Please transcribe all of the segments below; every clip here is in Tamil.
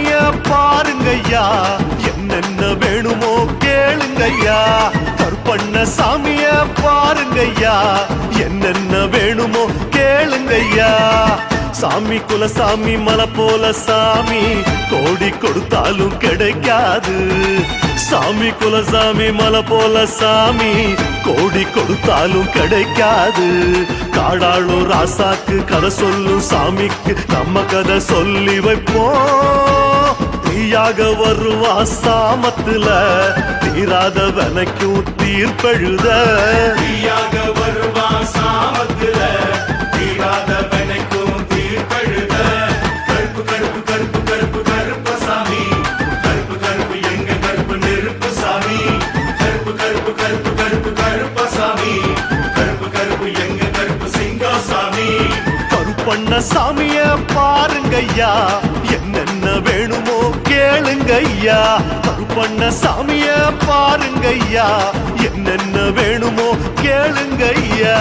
சாமிய பாருங்கய்யா, என்னென்ன வேணுமோ கேளுங்கய்யா. கருப்பண்ண சாமிய பாருங்கய்யா, என்னென்ன வேணுமோ கேளுங்கய்யா. சாமி குலசாமி மலை போல சாமி, கோடி கொடுத்தாலும் கிடைக்காது. சாமி குலசாமி மலை போல சாமி, கோடி கொடுத்தாலும் கிடைக்காது. காடாளு ராசாக்கு கதை சொல்லும் சாமிக்கு நம்ம கதை சொல்லி வைப்போம். தீயாக வருவா சாமத்துல, தீராத வனைக்கும் தீர்ப்பெழுத. தீயாக வருவா சாமத்துல, தீராத வனைக்கும் தீர்ப்பெழுத. கருப்பு கருப்பு கருப்பு கருப்பு கருப்ப சாமி, கருப்பு கருப்பு எங்க கருப்பு நெருப்பு சாமி. கருப்பு கருப்பு கருப்பு கருப்பு கருப்ப சாமி, கருப்பு கருப்பு எங்க கருப்பு சிங்கா சாமி. கருப்பண்ண சாமிய பாருங்கய்யா, என்னென்ன வேணுமோ கேளுங்கய்யா. கருப்பண்ண சாமிய பாருங்கய்யா, என்னென்ன வேணுமோ கேளுங்கய்யா.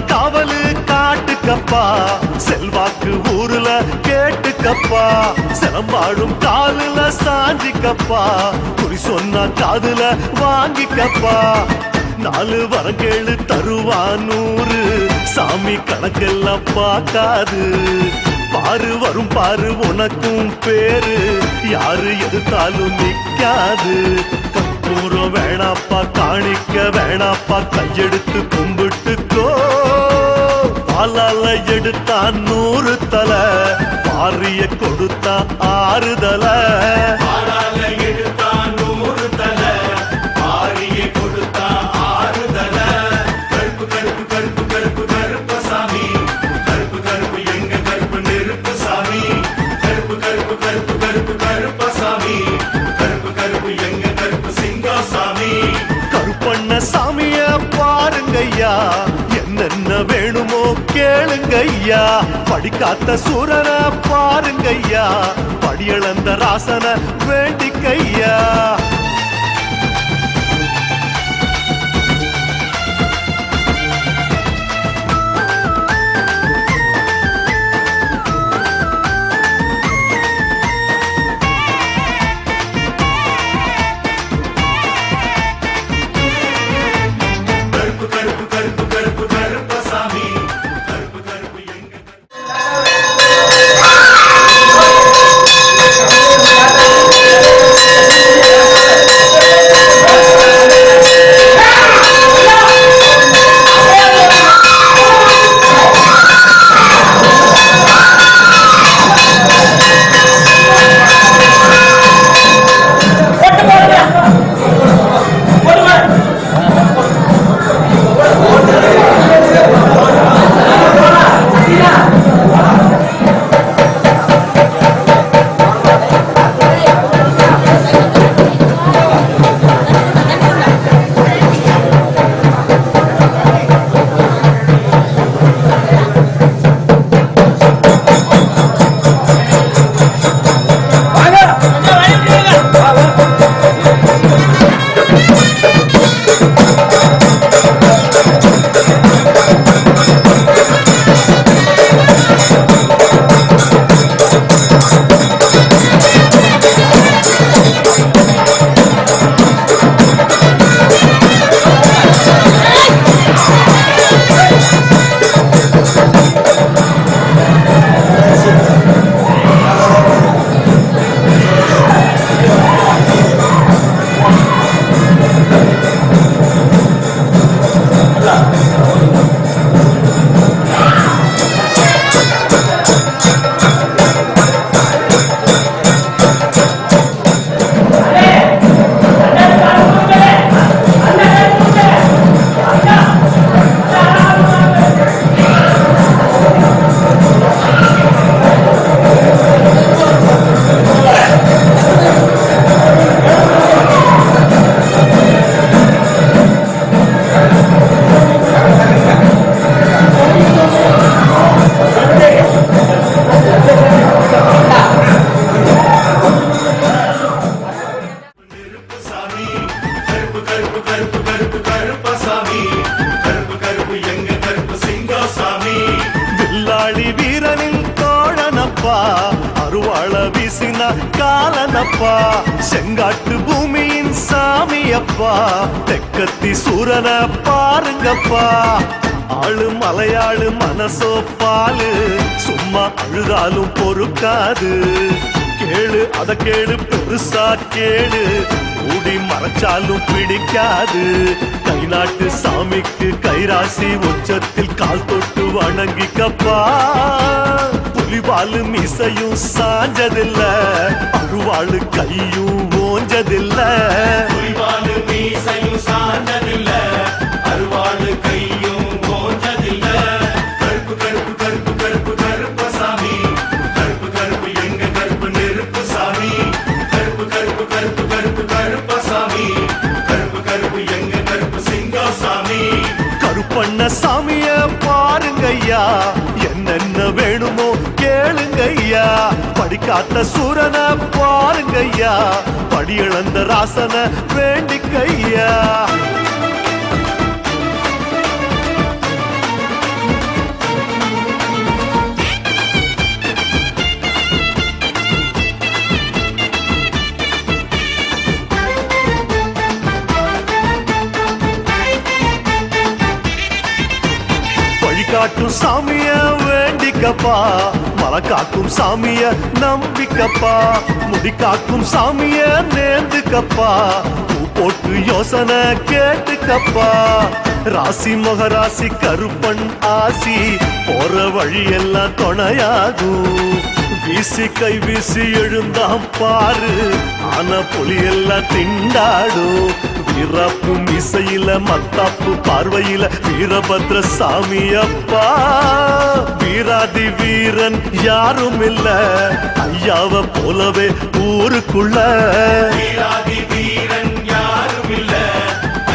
காவலு காட்டுக்கப்பா, செல்வாக்கு ஊருல கேட்டுக்கப்பா. சிலம்பாடும் காலுல சாஞ்சிக்கப்பா, குறி சொன்னா காதுல வாங்கிக்கப்பா. 4 வரங்கேளு தருவா 100, சாமி கணக்கெல்லாம் பார்க்காது. பாரு வரும் பாரு உனக்கும் பேரு, யாரு எதிர்த்தாலும் நிக்காது. கற்பூரம் வேணாப்பா, காணிக்க வேணாப்பா, கையெடுத்து கும்பிட்டுக்கோ. பாலால எடுத்தா 100 தலை, பாரிய கொடுத்தா 6 தலை. பாலால எடுத்தா 100 தலை, பாரிய கொடுத்தா 6 தலை. கருப்பு கருப்பு கருப்பு கருப்பு கருப்ப சாமி, கருப்பு கருப்பு எங்க கருப்பு நெருப்பு சாமி. கருப்பு கருப்பு கருப்பு கருப்பு கருப்ப சாமி, கருப்பு கருப்பு எங்க கருப்பு சிங்கா சாமி. கருப்பண்ண சாமிய பாருங்கய்யா, என்னென்ன வேணுமோ கேளுங்கய்யா. படிக்காத்த சூரன பாருங்கய்யா, படியளந்த ராசன வேண்டிக்கையா. வில்லாளி வீரனின் தோழனப்பா அருவாள வீசினா காலனப்பா செங்காட்டு பூமியின் சாமியப்பா தெக்கத்தி சூரன பாருங்கப்பா ஆளு மலையாளு மனசோ பாலு சும்மா அழுதாலும் பொறுக்காது கேளு அத கேளு பெருசா கேளு கூடி மறைச்சாலும் பிடிக்காது கை நாட்டு சாமிக்கு கைராசி உச்சத்தில் கால் தொட்டு வணங்கிக்கப்பா புலிவாலு மீசையும் சாஞ்சதில்ல அருவாளு கையும் ஓஞ்சதில்ல புலிவாலு மீசையும் சாஞ்சதில்ல அருவாளு கையும் ஓஞ்சதில்ல கருப்பு கருப்பு கருப்பு கருப்பு கருப்பசாமி கருப்பு கருப்பு எங்க கருப்பு நெருப்பு சாமி கருப்பு கருப்பு கருப்பு கருப்பு கருப்பசாமி கருப்பு கருப்பு எங்க கருப்பு சிங்கசாமி கருப்பண்ண சாமிய பாருங்கய்யா என்னென்ன வேணுமோ கேளுங்கய்யா படிக்காத்த சூரனை பாருங்கய்யா படியிழந்த ராசன வேண்டிக்கையா காட்டும் சாமிய வேண்டிக்கப்பா மலை காக்கும் சாமிய நம்பிக்கப்பா முடி காக்கும் சாமிய நேர்ந்துக்கப்பா பூ போட்டு யோசனை கேட்டுக்கப்பா ராசி மகராசி கருப்பன் ஆசி போற வழியெல்லாம் துணையாகும் வீசி கை வீசி எழுந்தாம் பாரு ஆன புலியெல்லாம் திண்டாடும் வீரப்பு மிசையில மத்தாப்பு பார்வையில வீரபத்ர சாமி அப்பா வீராதி வீரன் யாரும் இல்ல ஐயாவ போலவே ஊருக்குள்ள வீராதி வீரன் யாரும் இல்ல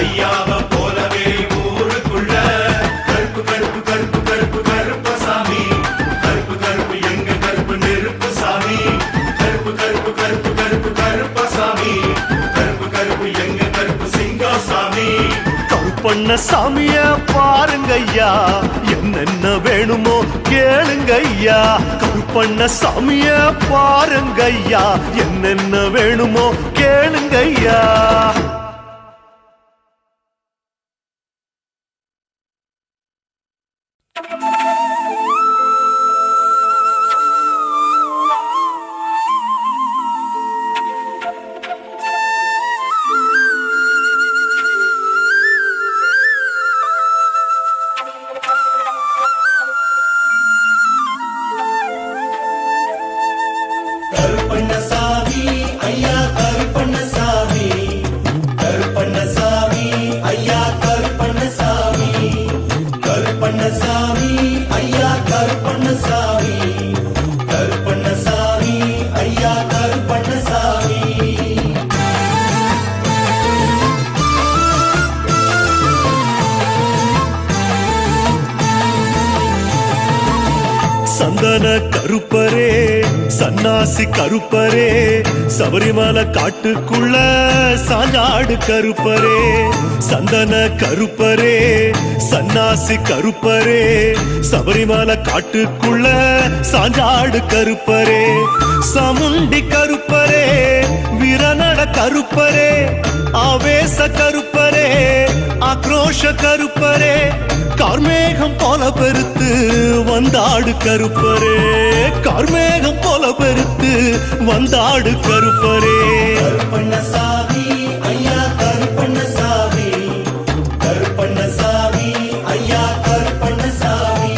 ஐயாவ போலவே ஊருக்குள்ள கருப்பு கருப்பு கருப்பு கருப்பு கருப்பசாமி கருப்பு கருப்பு எங்க கருப்பு நெருப்பு சாமி கருப்பு கருப்பு கருப்பு கருப்பு கருப்பசாமி கருப்பு கருப்பு எங்க கருப்பு சிங்கசாமி கருப்பண்ண சாமிய பாருங்கய்யா என்னென்ன வேணுமோ கேளுங்கய்யா கருப்பண்ண சாமிய பாருங்கய்யா என்னென்ன வேணுமோ கேளுங்கய்யா கருப்பண்ணசாமி ஐயா கருப்பண்ணசாமி கருப்பண்ணசாமி ஐயா கருப்பண்ணசாமி கருப்பண்ணசாமி ஐயா கருப்பண்ணசாமி கருப்பண்ணசாமி ஐயா கருப்பண்ணசாமி சந்தன கருப்பரே சன்னாசி கருப்பரே சபரிமலை காட்டுக்குள்ள சாஞ்சாடு கருப்பரே சந்தன கருப்பரே சன்னாசி கருப்பரே சபரிமலை காட்டுக்குள்ள சாஞ்சாடு கருப்பரே சமுண்டி கருப்பரே வீரநட கருப்பரே ஆவேச கருப்பரே ஆக்ரோஷ கருப்பரே கார்மேகம் போல பெருத்து வந்தாடு கருப்பரே கார்மேகம் போல பெருத்து வந்தாடு கருப்பரே கருப்பண்ணசாமி ஐயா கருப்பண்ணசாமி கருப்பண்ணசாமி ஐயா கருப்பண்ணசாமி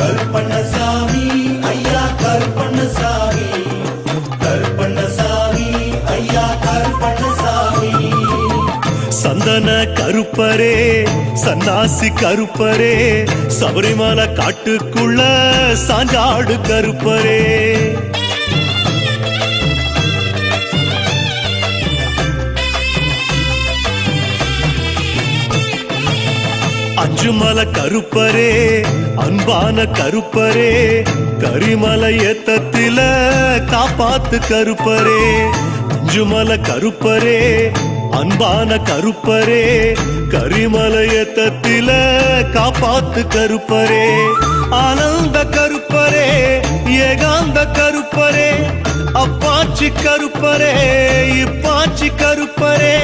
கருப்பண்ணசாமி ஐயா கருப்பண்ணசாமி கருப்பண்ணசாமி ஐயா கருப்பண்ணசாமி சந்தன கருப்பரே சன்னாசி கருப்பரே சபரிமலை காட்டுக்குள்ள சாஞ்சாடு கருப்பரே அஞ்சுமலை கருப்பரே அன்பான கருப்பரே கரிமலை ஏத்தத்தில காப்பாத்து கருப்பரே அஞ்சுமலை கருப்பரே அன்பான கருப்பரே கரிமலை ஏத்தத்தில காப்பாத்து கருப்பரே ஆனந்த கருப்பரே ஏகாந்த கருப்பரே அப்பாச்சி கருப்பரே இப்பாச்சி கருப்பரே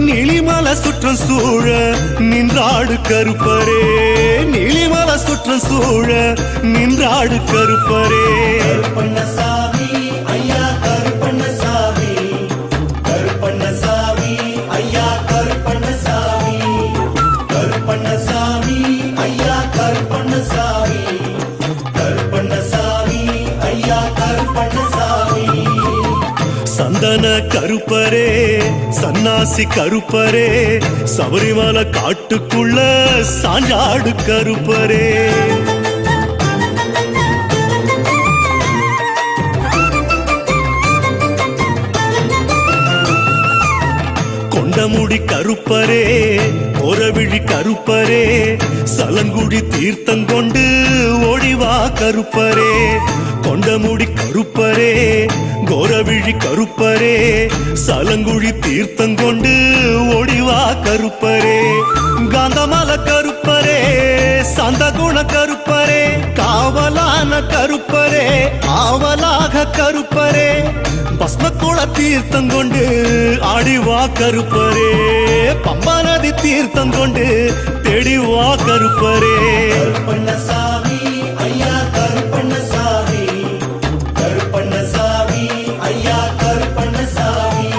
நீலிமல சுற்றம் சூழ நின்றாடு கருப்பரே நீலிமல சுற்றம் சூழ நின்றாடு கருப்பரே கருப்பண்ணசாமி ஐயா கருப்பண்ணசாமி கருப்பண்ணசாமி ஐயா கருப்பண்ணசாமி கருப்பண்ணசாமி ஐயா கருப்பண்ணசாமி கருப்பண்ணசாமி ஐயா கருப்பண்ணசாமி சந்தன கருப்பரே சன்னாசி கருப்பரே சபரிமலை காட்டுக்குள்ள சாஞ்சாடு கருப்பரே கொண்டமுடி கருப்பரே ஒரவிழி கருப்பரே சலங்குடி தீர்த்தங்கொண்டு ஓடிவா கருப்பரே கொண்டமுடி கருப்பரே கோரவிழி கருப்பரே சலங்குழி தீர்த்தங்கொண்டு ஓடிவா கருப்பரே காந்தமல கருப்பரே சந்தகுண கருப்பரே காவலான கருப்பரே ஆவலாக கருப்பரே பஸ்மக்குள தீர்த்தம் கொண்டு ஆடிவா கருப்பரே பம்பா நதி தீர்த்தம் கொண்டு தேடிவா கருப்பரே கருப்பண்ணசாமி ஐயா கருப்பண்ணசாமி கருப்பண்ணசாமி ஐயா கருப்பண்ணசாமி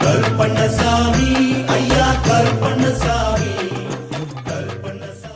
கருப்பண்ணசாமி ஐயா கருப்பண்ணசாமி கருப்பண்ணசாமி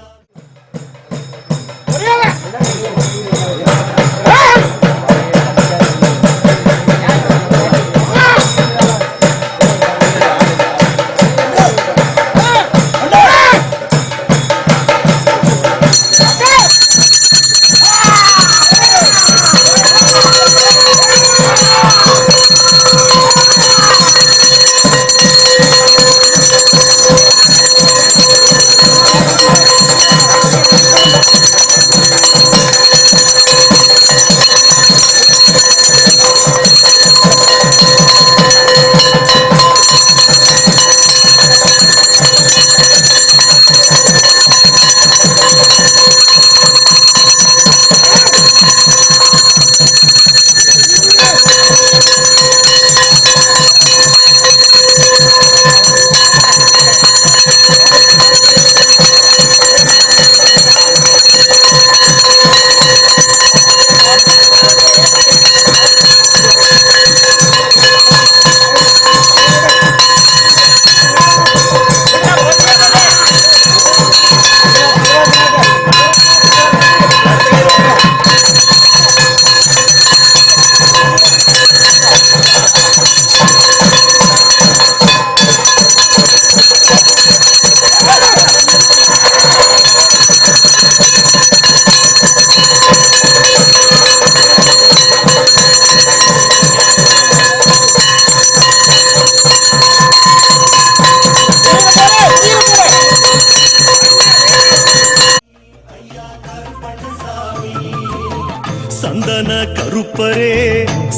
சந்தன கருப்பரே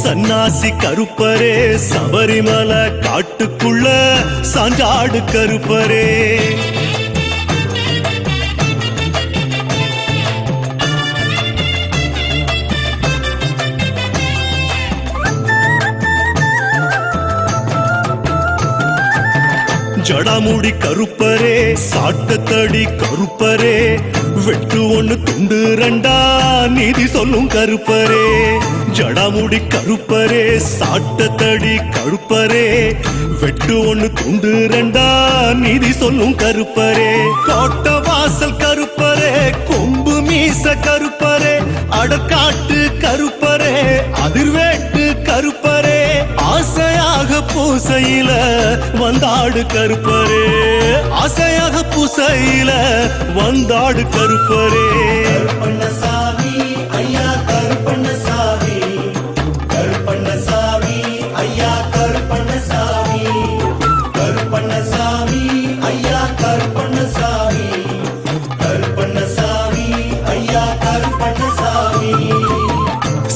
சன்னாசி கருப்பரே சபரிமலை காட்டுக்குள்ள சாஞ்சாடு கருப்பரே ஜடாமுடி கருப்பரே சாட்டத்தடி கருப்பரே வெட்டு ஒண்ணு துண்டு ரெண்டா நீதி சொல்லும் கருப்பரே ஜடாமுடி கருப்பரே சாட்டத்தடி கருப்பரே வெட்டு ஒண்ணு துண்டு ரெண்டா நீதி சொல்லும் கருப்பரே கோட்ட வாசல் கருப்பரே கொம்பு மீச கருப்பரே அடக்காட்டு கருப்பரே அதிர்வேட்டு கருப்பரே ஆசையாக பூசையில வந்தாடு கருப்பரே ஆசையாக பூசையில வந்தாடு கருப்பரே கருப்பண்ணசாமி ஐயா கருப்பண்ணசாமி கருப்பண்ணசாமி ஐயா கருப்பண்ணசாமி கருப்பண்ணசாமி ஐயா கருப்பண்ணசாமி கருப்பண்ணசாமி ஐயா கருப்பண்ணசாமி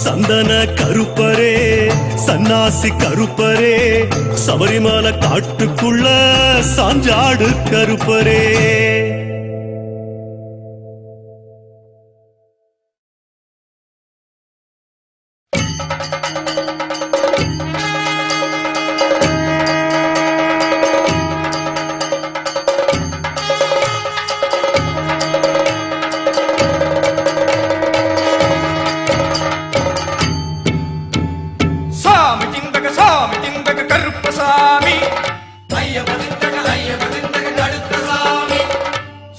சந்தன கருப்பரே சன்னாசி கருப்பரே சபரிமலை காட்டுக்குள்ள சாஞ்சாடு கருப்பரே கருப்பசாமி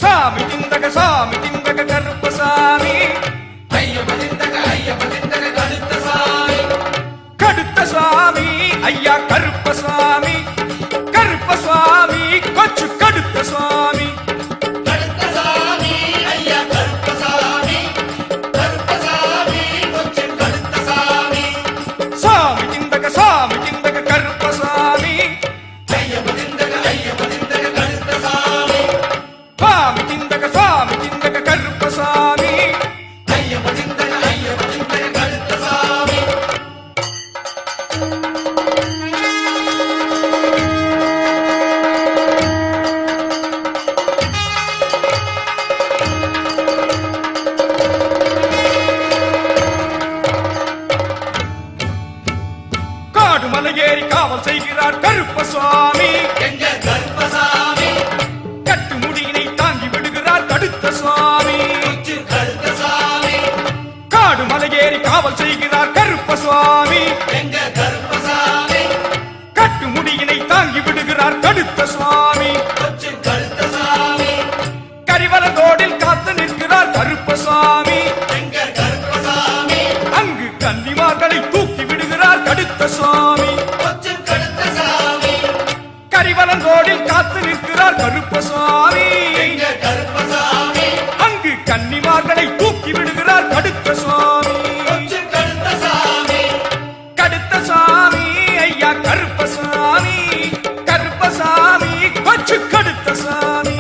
சாமி திந்தக கருப்பசாமி கடுத்த சாமி ஐயா கருப்பசாமி கருப்பசாமி கொச்சு கடுத்த சாமி சாமி திந்தக கருப்பசாமி சாமி திந்தக கருப்பசாமி காடு மலையேறி காவல் செய்கிறார் கருப்பசாமி கட்டு முடியினை தாங்கி விடுகிறார் கடுத்த சுவாமி காடு மலையேறி காவல் செய்கிறார் கருப்பசாமி கட்டு முடியினை தாங்கி விடுகிறார் கடுத்த சுவாமி கரிவலத்தோடில் காத்து நிற்கிறார் கருப்பசாமி அங்கு கன்னிமார்களை தூக்கி விடுகிறார் கடுத்த சுவாமி கரிவலந்தோடில் காத்து நிற்கிறார் கருப்பசாமி அங்கு கன்னிமார்களை தூக்கி விடுகிறார் கடுத்த சுவாமி கடுத்த சாமி ஐயா கருப்பசாமி கருப்பசாமி கொச்சு கடுத்த சாமி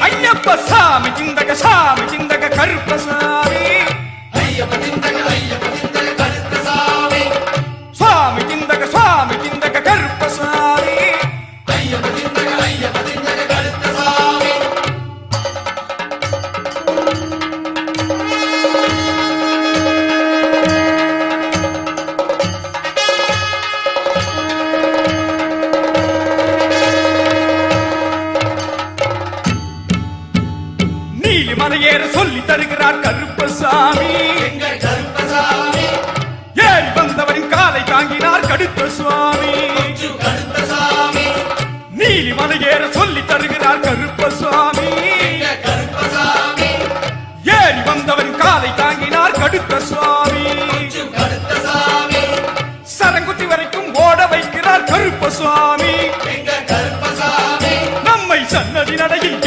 ஐயப்ப சாமி திந்தக கருப்பசாமி சாமி திந்தக கருப்பசாமி நீலி மலையேற சொல்லி தருகிறார் கருப்பசாமி ஏறி வந்தவரின் காலை தாங்கினார் கடுத்த சுவாமி நீலி மலையேற சொல்லி தருகிறார் கருப்பசாமி ஏறி வந்தவரின் காலை தாங்கினார் கடுத்த சுவாமி சரங்குத்தி வரைக்கும் ஓட வைக்கிறார் கருப்பசாமி நம்மை சன்னதி நடையில்